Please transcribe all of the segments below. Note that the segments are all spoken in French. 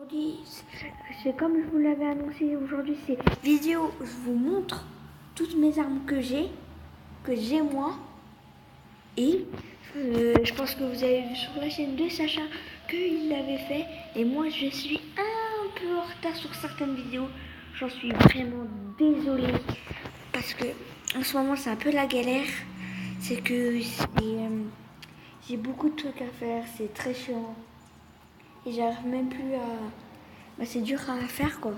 Aujourd'hui, c'est comme je vous l'avais annoncé, aujourd'hui c'est vidéo, je vous montre toutes mes armes que j'ai moi. Et je pense que vous avez vu sur la chaîne de Sacha qu'il l'avait fait. Et moi je suis un peu en retard sur certaines vidéos. J'en suis vraiment désolée. Parce que en ce moment c'est un peu la galère. C'est que j'ai beaucoup de trucs à faire, c'est très chiant. Et j'arrive même plus à... Bah, c'est dur à faire quoi.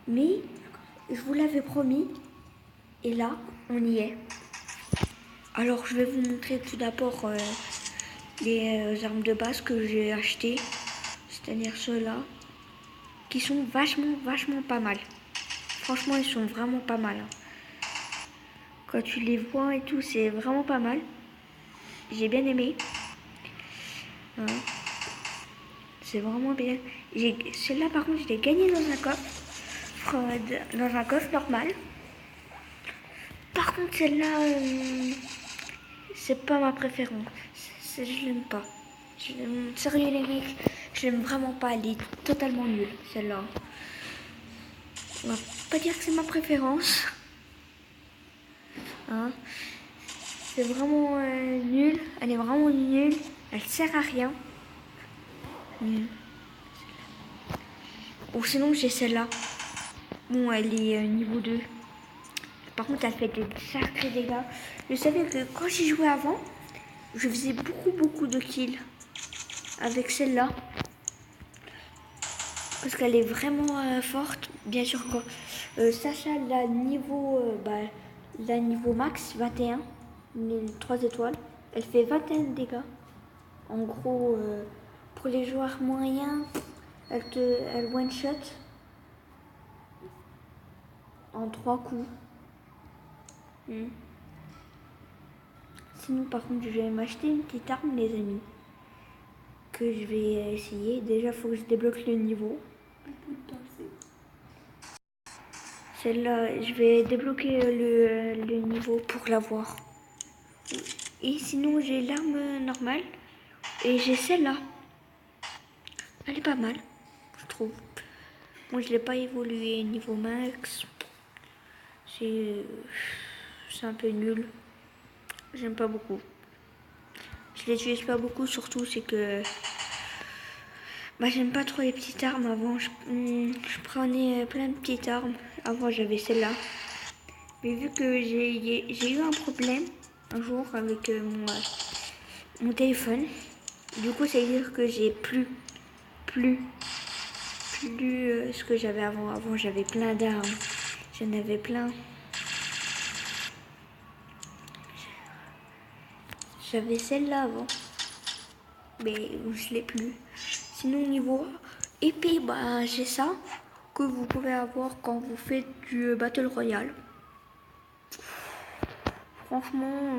Mais je vous l'avais promis. Et là, on y est. Alors je vais vous montrer tout d'abord les armes de base que j'ai achetées. C'est-à-dire ceux-là. Qui sont vachement pas mal. Franchement, ils sont vraiment pas mal. Quand tu les vois et tout, c'est vraiment pas mal. J'ai bien aimé. Hein. C'est vraiment bien. Celle-là, par contre, je l'ai gagnée dans un coffre. Dans un coffre normal. Par contre, celle-là, c'est pas ma préférence. Je l'aime pas. Sérieux, les mecs, je l'aime vraiment pas. Elle est totalement nulle, celle-là. On va pas dire que c'est ma préférence. Hein. C'est vraiment nul. Elle est vraiment nulle. Elle sert à rien. Nulle. Ou sinon, j'ai celle-là. Bon, elle est niveau 2. Par contre, elle fait des sacrés dégâts. Je savais que quand j'y jouais avant, je faisais beaucoup de kills avec celle-là. Parce qu'elle est vraiment forte. Bien sûr, quoi. Sacha, la niveau max, 21. Les 3 étoiles. Elle fait 21 dégâts. En gros, pour les joueurs moyens, elle one-shot en 3 coups. Sinon, par contre, je vais m'acheter une petite arme, les amis. Que je vais essayer. Déjà, il faut que je débloque le niveau. Celle-là, je vais débloquer le niveau pour l'avoir. Et sinon, j'ai l'arme normale. Et j'ai celle-là. Elle est pas mal, je trouve. Moi, je l'ai pas évolué niveau max. C'est un peu nul. J'aime pas beaucoup. Je l'utilise pas beaucoup, surtout c'est que... Bah, j'aime pas trop les petites armes. Avant, je prenais plein de petites armes. Avant, j'avais celle-là. Mais vu que j'ai eu un problème un jour avec mon téléphone, du coup, ça veut dire que j'ai plus ce que j'avais avant. Avant, j'avais plein d'armes. J'en avais plein. J'avais celle-là avant. Mais je l'ai plus. Sinon, niveau épée, bah, j'ai ça. Que vous pouvez avoir quand vous faites du Battle Royale. Franchement,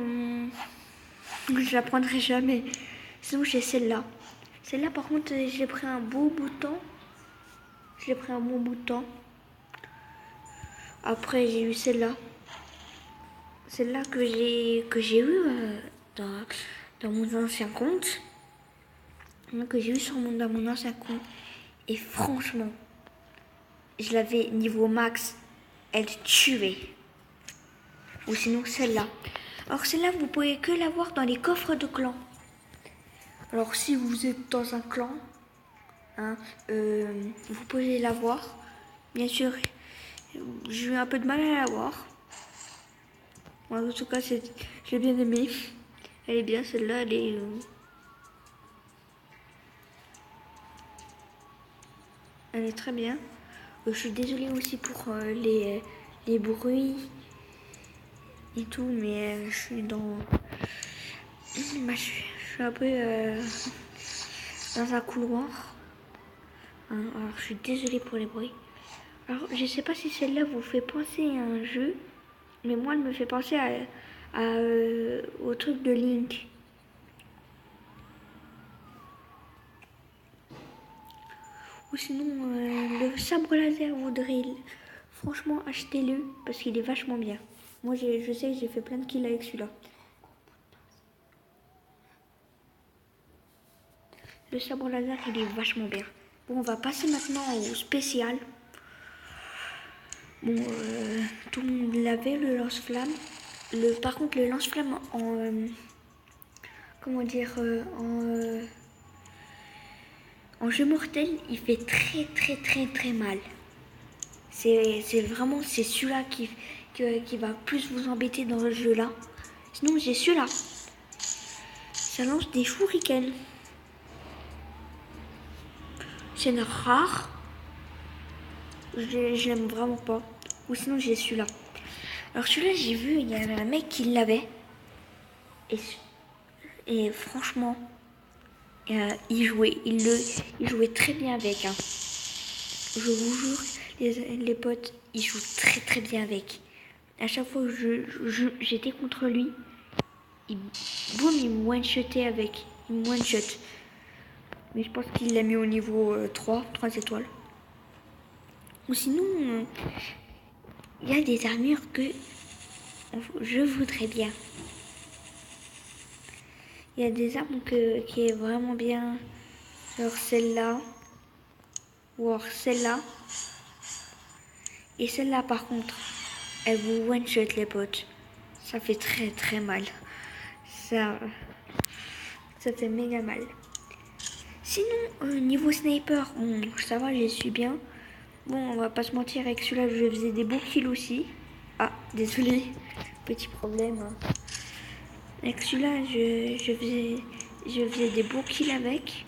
je la prendrai jamais. Sinon, j'ai celle-là. Celle-là, par contre, j'ai pris un beau bout de temps. Je l'ai pris un bon bout de temps. Après, j'ai eu celle-là. Celle-là que j'ai eu dans mon ancien compte. Que j'ai eu dans mon ancien compte. Et franchement, je l'avais niveau max. Elle tuait. Ou sinon celle-là. Alors celle-là, vous pouvez que l'avoir dans les coffres de clan. Alors si vous êtes dans un clan, hein, vous pouvez l'avoir. Bien sûr, j'ai eu un peu de mal à l'avoir. Moi, en tout cas, j'ai bien aimé. Elle est bien, celle-là, elle est très bien. Je suis désolée aussi pour les bruits et tout, mais je suis dans... Bah, je suis un peu dans un couloir. Hein, alors, je suis désolée pour les bruits. Alors, je sais pas si celle-là vous fait penser à un jeu, mais moi, elle me fait penser au truc de Link. Ou sinon, le sabre laser ou drill. Franchement, achetez-le parce qu'il est vachement bien. Moi, je sais que j'ai fait plein de kills avec celui-là. Le sabre laser, il est vachement bien. Bon, on va passer maintenant au spécial. Bon, tout le monde l'avait, le lance-flamme. Par contre, le lance-flamme en... comment dire en jeu mortel, il fait très mal. C'est vraiment celui-là qui va plus vous embêter dans le jeu là. Sinon j'ai celui-là. Ça lance des shurikens. C'est une rare. Je l'aime vraiment pas. Ou sinon j'ai celui-là. Alors celui-là j'ai vu, il y avait un mec qui l'avait. Et franchement, il jouait très bien avec. Hein. Je vous jure, les potes, ils jouent très bien avec. À chaque fois que j'étais contre lui, boum, il me one-shotait avec. Il me one-shot. Mais je pense qu'il l'a mis au niveau 3 étoiles. Ou sinon, il y a des armures que je voudrais bien. Il y a des armes qui est vraiment bien. Genre celle-là. Ou alors celle-là. Et celle-là par contre, elle vous one-shot les potes. Ça fait très mal. Ça fait méga mal. Sinon, niveau sniper, bon, ça va, j'y suis bien. Bon, on va pas se mentir, avec celui-là, je faisais des beaux kills aussi. Ah, désolé, petit problème. Hein. Avec celui-là, je faisais des beaux kills avec.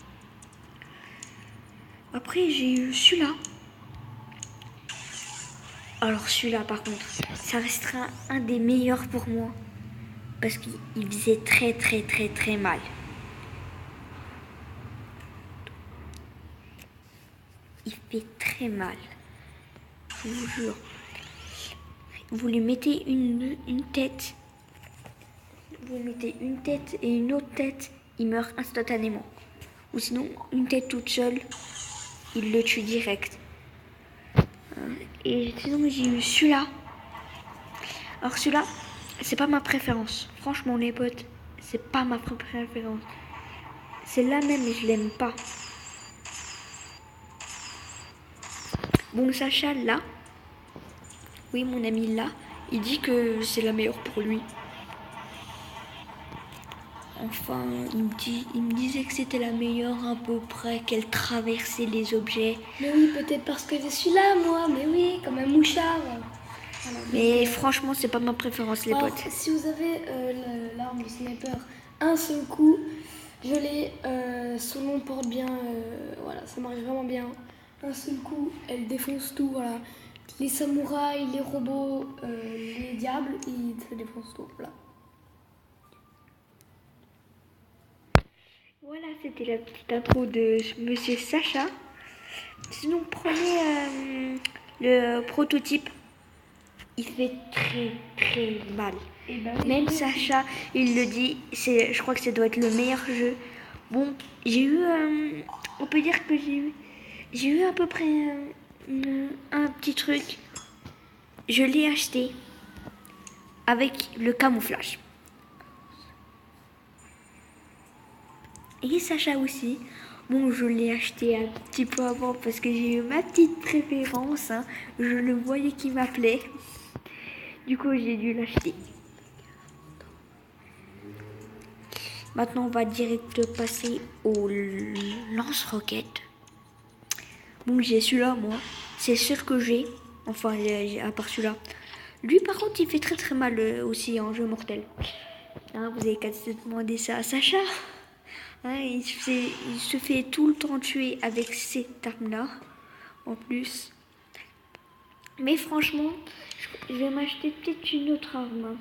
Après, j'ai eu celui-là. Alors celui-là, par contre, ça restera un des meilleurs pour moi. Parce qu'il faisait très mal. Il fait très mal. Je vous jure. Vous lui mettez une tête. Vous mettez une tête et une autre tête, il meurt instantanément. Ou sinon, une tête toute seule, il le tue direct. Et sinon, j'ai eu celui-là. Alors celui-là, c'est pas ma préférence. Franchement, les potes, c'est pas ma préférence. Celle-là même, je l'aime pas. Bon, Sacha, là, oui, mon ami là, il dit que c'est la meilleure pour lui. Enfin, il me disait que c'était la meilleure à peu près, qu'elle traversait les objets. Mais oui, peut-être parce que je suis là, moi. Mais oui, comme un mouchard. Voilà, mais franchement, c'est pas ma préférence, les potes. Si vous avez l'arme du sniper, un seul coup, je l'ai. Son nom porte bien. Voilà, ça marche vraiment bien. Un seul coup, elle défonce tout. Voilà. Les samouraïs, les robots, les diables, ça défonce tout. Voilà. Voilà, c'était la petite intro de Monsieur Sacha. Sinon, prenez le prototype. Il fait très mal. Et ben, même Sacha, il le dit, je crois que ça doit être le meilleur jeu. Bon, j'ai eu, on peut dire que j'ai eu à peu près un petit truc. Je l'ai acheté avec le camouflage. Et Sacha aussi. Bon, je l'ai acheté un petit peu avant parce que j'ai eu ma petite préférence. Hein. Je le voyais qui m'appelait. Du coup, j'ai dû l'acheter. Maintenant, on va direct passer au lance-roquette. Bon, j'ai celui-là, moi. C'est sûr que j'ai. Enfin, à part celui-là. Lui, par contre, il fait très mal aussi en jeu mortel. Hein, vous avez qu'à se demander ça à Sacha. Hein, il se fait tout le temps tuer avec cette arme-là. En plus. Mais franchement, je vais m'acheter peut-être une autre arme.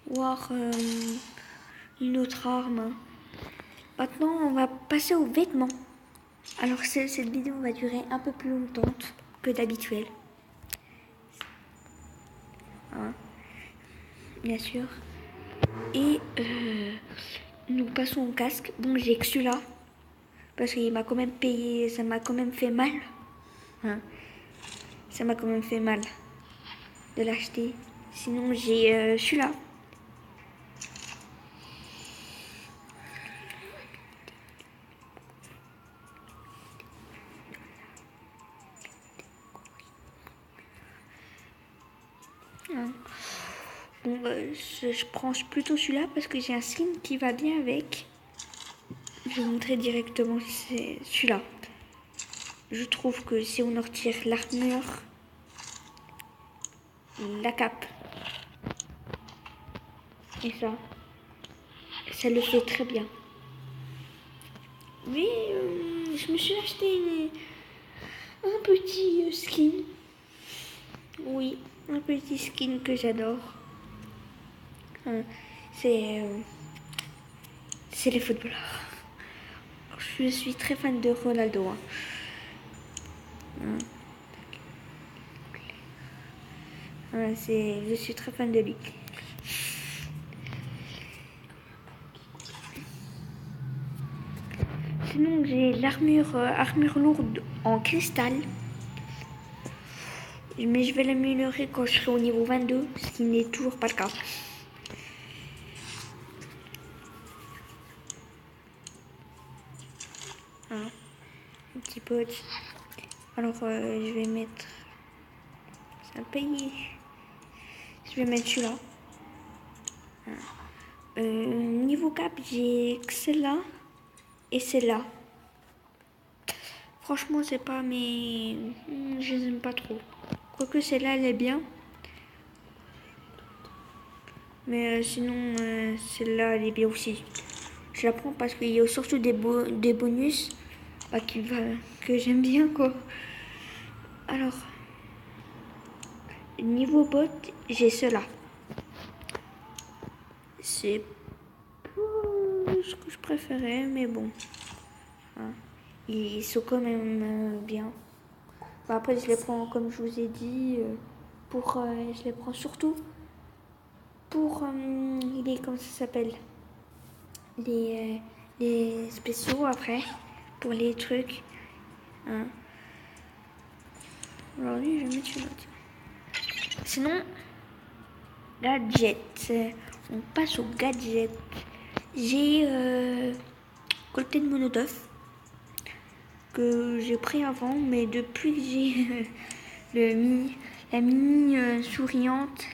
Voir une autre arme. Maintenant, on va passer aux vêtements. Alors, cette vidéo va durer un peu plus longtemps que d'habituel. Hein, bien sûr. Et nous passons au casque. Bon, j'ai que celui-là. Parce qu'il m'a quand même payé, ça m'a quand même fait mal. Hein, ça m'a quand même fait mal de l'acheter. Sinon, j'ai celui-là. Hein. Bon, je prends plutôt celui-là parce que j'ai un skin qui va bien avec. Je vais vous montrer directement, c'est celui-là. Je trouve que si on en retire l'armure, la cape et ça le fait très bien. Mais je me suis acheté un petit skin. Oui, un petit skin que j'adore. C'est les footballeurs. Je suis très fan de Ronaldo. Je suis très fan de lui. Sinon, j'ai armure lourde en cristal. Mais je vais l'améliorer quand je serai au niveau 22, ce qui n'est toujours pas le cas. Voilà. Un petit pote. Alors, je vais mettre... Ça paye. Je vais mettre celui-là. Niveau cap, j'ai que celle-là et celle-là. Franchement, c'est pas mes... Je les aime pas trop. Quoique celle-là, elle est bien. Mais sinon, celle-là, elle est bien aussi. Je la prends parce qu'il y a surtout des bonus que j'aime bien, quoi. Alors, niveau bot, j'ai cela. C'est pas ce que je préférais, mais bon. Hein. Ils sont quand même bien. Bah, après, je les prends, comme je vous ai dit, je les prends surtout pour comment ça s'appelle, les spéciaux après, pour les trucs. Hein. Aujourd'hui, je vais mettre celui-là. Sinon, gadget. On passe au gadget. J'ai cocktail Molotov que j'ai pris avant, mais depuis que j'ai la mini souriante,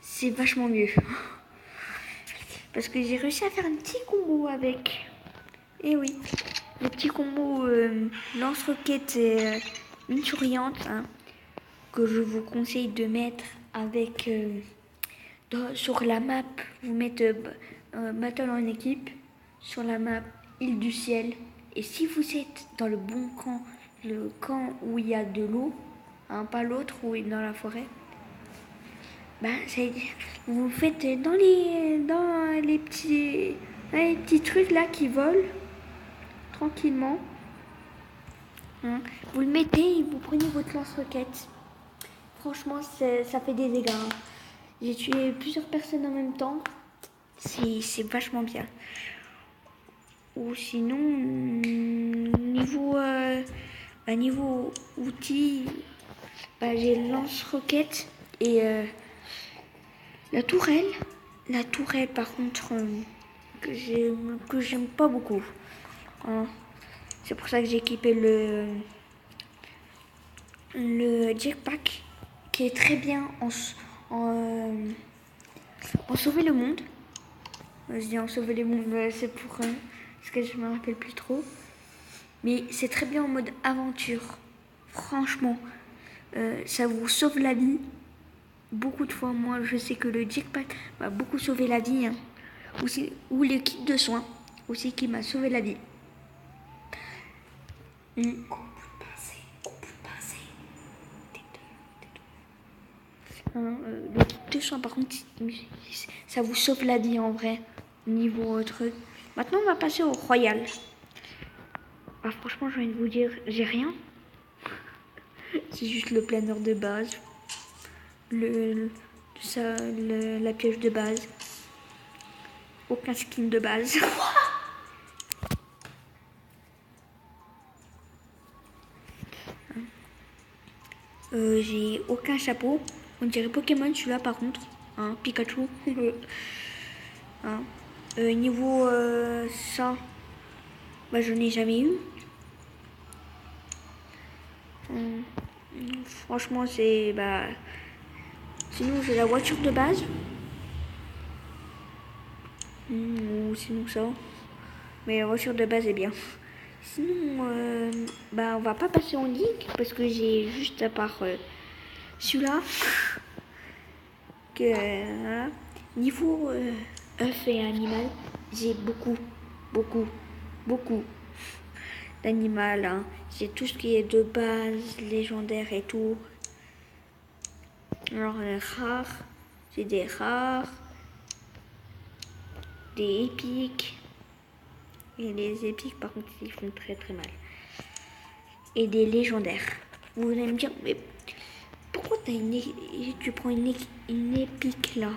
c'est vachement mieux. Parce que j'ai réussi à faire un petit combo avec. Et oui, le petit combo lance-roquette et mine souriante, hein, que je vous conseille de mettre avec sur la map. Vous mettez battle en équipe sur la map île du ciel. Et si vous êtes dans le bon camp, le camp où il y a de l'eau, hein, pas l'autre où il est dans la forêt, ben, vous faites dans les petits trucs là qui volent tranquillement. Hein, vous le mettez et vous prenez votre lance-roquette. Franchement, ça fait des dégâts. Hein. J'ai tué plusieurs personnes en même temps. C'est vachement bien. Ou sinon, niveau outils, j'ai le lance-roquette et la tourelle. La tourelle, par contre, que j'aime pas beaucoup. Hein. C'est pour ça que j'ai équipé le jetpack, qui est très bien en sauver le monde. Je dis en sauver le monde, c'est pour... parce que je me rappelle plus trop. Mais c'est très bien en mode aventure. Franchement, ça vous sauve la vie. Beaucoup de fois, moi, je sais que le jetpack m'a beaucoup sauvé la vie. Hein. Ou le kit de soins aussi qui m'a sauvé la vie. Le kit de soins, par contre, ça vous sauve la vie en vrai. Niveau truc. Maintenant, on va passer au royal. Ah, franchement, je viens de vous dire, j'ai rien. C'est juste le planeur de base. La piège de base. Aucun skin de base. J'ai aucun chapeau. On dirait Pokémon celui-là par contre. Hein, Pikachu. Hein. Niveau ça, j'en ai jamais eu. franchement, c'est... sinon, j'ai la voiture de base. Ou sinon ça. Mais la voiture de base est bien. Sinon, on va pas passer en ligue parce que j'ai juste à part celui-là que voilà. Niveau œuf et animal, j'ai beaucoup d'animal. Hein. J'ai tout ce qui est de base, légendaire et tout. Alors rares, j'ai des rares, des épiques. Et les épiques, par contre, ils font très mal. Et des légendaires. Vous allez me dire, mais pourquoi tu prends une épique là?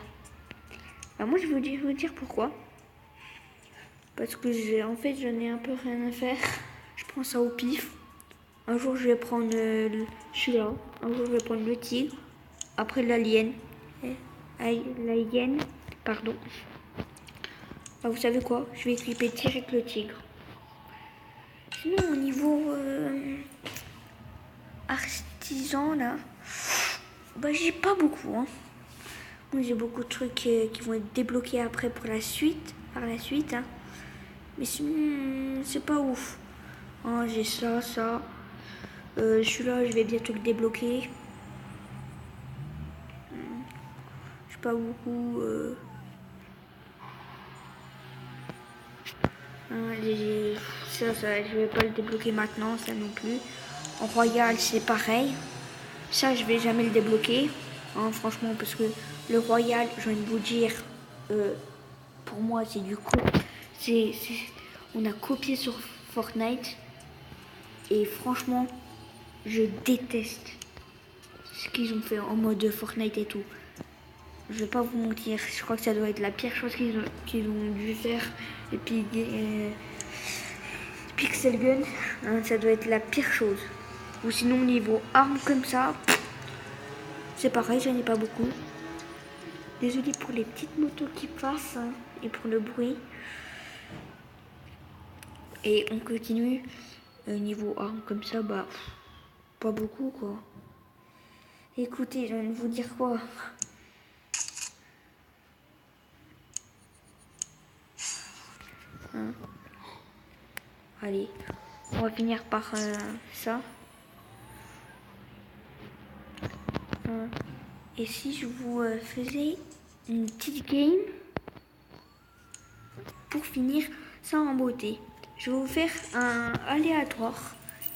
Moi, je veux vous dire pourquoi. Parce que en fait, j'en ai un peu rien à faire. Je prends ça au pif. Un jour, je vais prendre celui-là. Un jour, je vais prendre le tigre. Après, l'alien. L'alien, pardon. Vous savez quoi? Je vais équiper direct le tigre. Sinon, au niveau artisan, là, j'ai pas beaucoup. Hein. Moi, j'ai beaucoup de trucs qui vont être débloqués après par la suite. Hein. Mais sinon, c'est pas ouf. Hein, j'ai ça. Celui-là, je vais bientôt le débloquer. J'ai pas beaucoup. Ça, je vais pas le débloquer maintenant, ça non plus. En royal, c'est pareil. Ça, je vais jamais le débloquer. Hein, franchement, parce que le royal, je viens de vous dire, pour moi, c'est du coup. On a copié sur Fortnite. Et franchement, je déteste ce qu'ils ont fait en mode Fortnite et tout. Je vais pas vous mentir, je crois que ça doit être la pire chose qu'ils ont dû faire. Et puis Pixel Gun, hein, ça doit être la pire chose. Ou sinon niveau armes comme ça, c'est pareil, j'en ai pas beaucoup. Désolée pour les petites motos qui passent hein, et pour le bruit. Et on continue. Niveau armes comme ça, pas beaucoup quoi. Écoutez, je viens de vous dire quoi. Hein. Allez, on va finir par ça. Hein. Et si je vous faisais une petite game pour finir ça en beauté. Je vais vous faire un aléatoire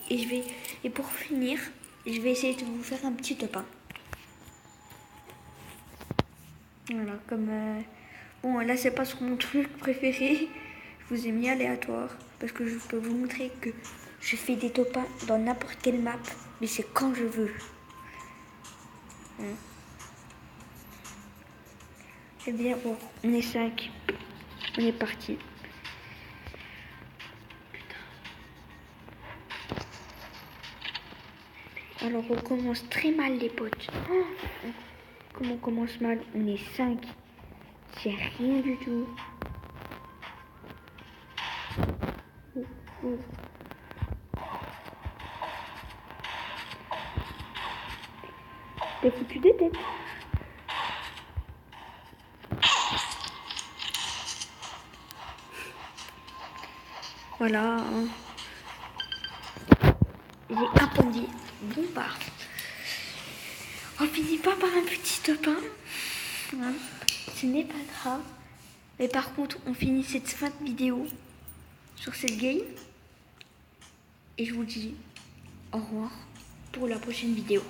et pour finir, je vais essayer de vous faire un petit top 1. Voilà, comme bon là c'est pas sur mon truc préféré. Je vous ai mis aléatoire parce que je peux vous montrer que je fais des top 1 dans n'importe quelle map, mais c'est quand je veux. Eh bien bon, on est 5. On est parti. Alors on commence très mal les potes. Comment on commence mal? On est 5. C'est rien du tout. T'es foutu des têtes. Voilà. Hein. J'ai attendu. Bon on finit pas par un petit top 1. Hein. Ce n'est pas grave. Mais par contre, on finit cette fin de vidéo sur cette game. Et je vous dis au revoir pour la prochaine vidéo.